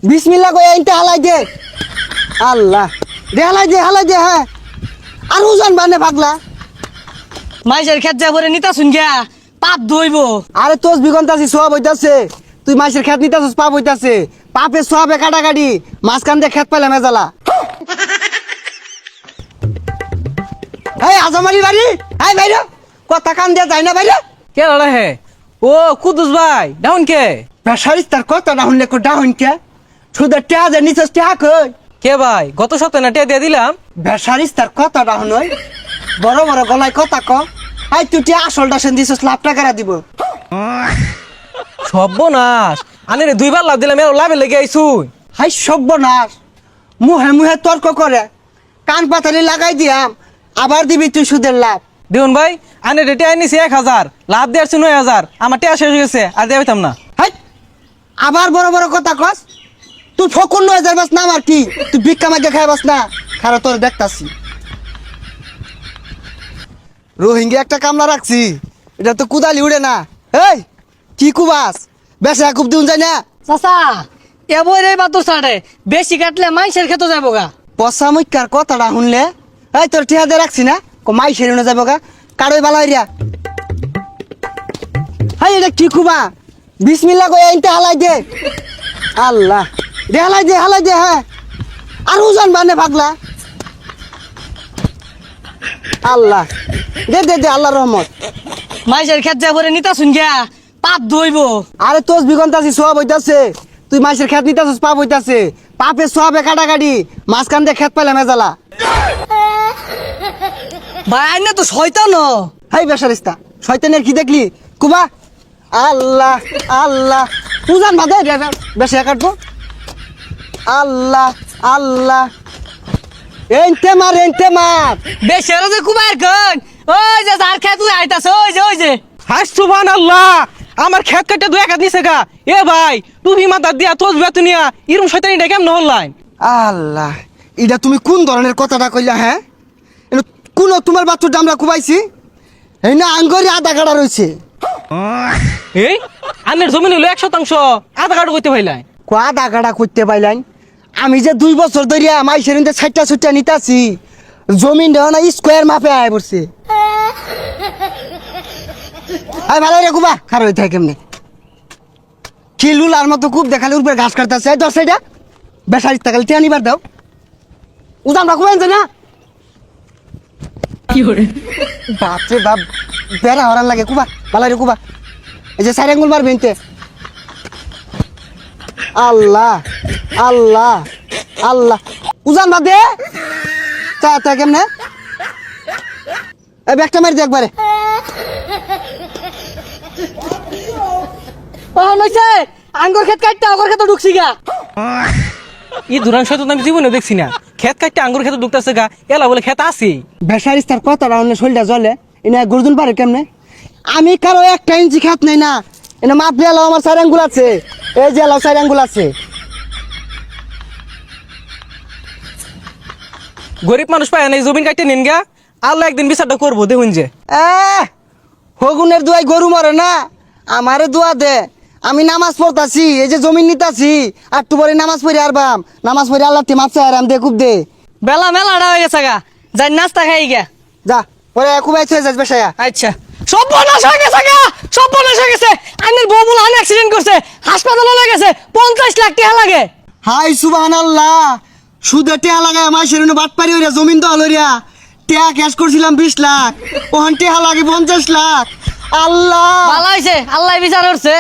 বিসমিল্লাহ কই আইনতে হালাই দে। আল্লাহ দে হালাই দে হ্যাঁ। আর উজান বানে পাগলা। মাইসের খেত যা ভরে নিতা শুন গিয়া পাপ ধইব। আরে তোস বিগন্তাছি সব হইতাছে। তুই মাইসের খেত নিতাছিস পাপ হইতাছে। পাপে সবে কাটাকাটি মাঝখান দিয়ে খেত পাইলে মেজালা। এই আজমারি বাড়ি এই বাইরে কথা কান দিয়া যায় না বাইরে। কে লড়া হে? ও কুদুস ভাই ডাউন কে? বেসারিস তার কথা না শুনলে ডাউন কে শুধু টেয়া যে নিচস টেয়া কই। কে ভাই গত সপ্তাহে না টিয়া দিয়ে দিলাম। বেসারিস তার কথা না শুনই বড় বড় গলায় কথা ক। আই তুই টিয়া আসলটা সেন দিছস লাভ টাকা দিব। সর্বনাশ আনে রে 2 বার লাভ দিলাম এর লাভে লেগে আইছুই। হাই সর্বনাশ মুহে মুহে তর্ক করে কান পাতালি লাগাই দিয়াম আবার দিবি তুই সুদের লাভ। দেখুন ভাই আনে রে টিয়া নিছি 1000 লাভ দিয়েছি 9000 আমার টিয়া শেষ হয়ে গেছে আর দিয়ে পাইতাম না। হাই আবার বড় বড় কথা কস। তুই ফকুন 9000 বাস না আমার কি তুই ভিক্ষা মাগে খাই বাস না খারা তোর দেখতাছি। রোহিঙ্গা একটা কামলা রাখছি এটা তো কুদালি উড়ে না। এই কি কুবাস বেশা খুব দিন যায় না। চাচা এবার এই বাতো ছাড়ে বেশি কাটলে মাইসের খেতে যাবো গা। পচা মুখার কথাটা শুনলে এই তোর টিহা দিয়ে রাখছি না মাই সেরে যাবো গা কারোই বালা হইয়া। হাই এটা কি কুবা বিসমিল্লাহ কই আইনতে হালাই দে। আল্লাহ দে হালাই দে হ্যাঁ। আর উজান বানে পাগলা। আল্লাহ দে দে দে আল্লাহর রহমত। মাইসের খেত যা ভরে নিতা শুন গিয়া পাপ ধইব। আরে তোস বিগন্তাছি সব হইতাছে। তুই মাইসের খেত নিতাছিস পাপ হইতাছে। পাপে সবে কাটাকাটি মাঝখান দিয়ে খেত পাইলে মেজালা। ভাই আইনে তো শয়তান। হাই বেসারিস্তা শয়তানের কি দেখলি কুবা। আল্লাহ আল্লাহ উজান বাদে বেশা কাটবো। আল্লাহ আল্লাহ এনতে মার বেশি আর যে কুমার গন ওই যে যার খেত আইতাছ ওই যে হাই সুবহানাল্লাহ আমার খেত কাটে 2 একাত নিছে গা। এ ভাই তুমি মাথা দিয়া তোজ বেতুনিয়া ইরম শয়তানি ডা কেমন হল্লাই? আল্লাহ এটা তুমি কোন ধরনের কথাটা কইলা হ্যাঁ? কোন তোমার বাচ্চুর আমরা কুবাইছি এই না আঙ্গরি আধা কাটা রয়েছে। এই আনের জমি হলো 1% আধা কাটা কইতে ভাইলাই। আধা কাটা করতে পাইলাম আমি যে 2 বছর ধরিয়া মাইসের ছাইটা ছুটটা নিতাছি জমিন দেওয়া না স্কোয়ার মাপে আয় পড়ছে। আয় ভালো রে কুবা খারাপ হয়ে থাকে কেমনে কি লুলার মতো খুব দেখালে উপরে ঘাস কাটতেছে। 10 সাইডা বেসারিস টাকালে টিয়া নিবার দাও উজান রাখবেন না। বাপরে বাপ বেড়া হরান লাগে কুবা ভালো রে কুবা। এই যে সাইড আঙ্গুল মারবেন তে। আল্লাহ আল্লাহ আল্লাহ উজান বাদে তা কেমনে এই ব্যাগটা মারি দে একবারে। ও নইছে আঙ্গুর খেত কাটতে আগর খেতে ঢুকছি গা। ই দুরান শয়তান আমি জীবনে দেখছি না। খেত কাটতে আঙ্গুর খেতে ঢুকতেছে গা এলা বলে খেত আছে। বেসারিস তার কথাটা অন্য শরীরটা জ্বলে এনে গরুজন পারে কেমনে। আমি কারো 1 ইঞ্চি খাত নেই না এনে মাপ দিয়ে এলাও আমার 4 আঙ্গুল আছে। এই যে এলাও 4 আঙ্গুল আছে। গরিব মানুষ পায় না জমিন কাটতে নিন গা আল্লাহ একদিন বিচারটা করবো দেখুন যে। হগুনের দুয়াই গরু মরে না আমারে দোয়া দে আমি নামাজ পড়তাছি এই যে জমিন নিতাছি আর একটু পরে নামাজ পড়ি আর বাম নামাজ পড়ি আল্লাহ মাপ চাই আরাম দে খুব দে। বেলা মেলাটা হয়ে গেছে গা যাই নাস্তা খাই গা যা পরে খুবই থয়ে যাস বেসায়া। আচ্ছা সর্বনাশ হয়ে গেছে গা সর্বনাশ হয়ে গেছে। আইনের বউ বলে অ্যাক্সিডেন্ট করছে হাসপাতালে হয়ে গেছে 50 লাখ টাকা লাগে। হাই সুবহানাল্লাহ সুদে টেহা লাগায় আমার সেরুনে বাট পারি হইরা জমিন তো হলরিয়া টেহা ক্যাশ করছিলাম 20 লাখ ওখান টেহা লাগে 50 লাখ। আল্লাহ ভালো হয়েছে আল্লাহ বিচার করছে।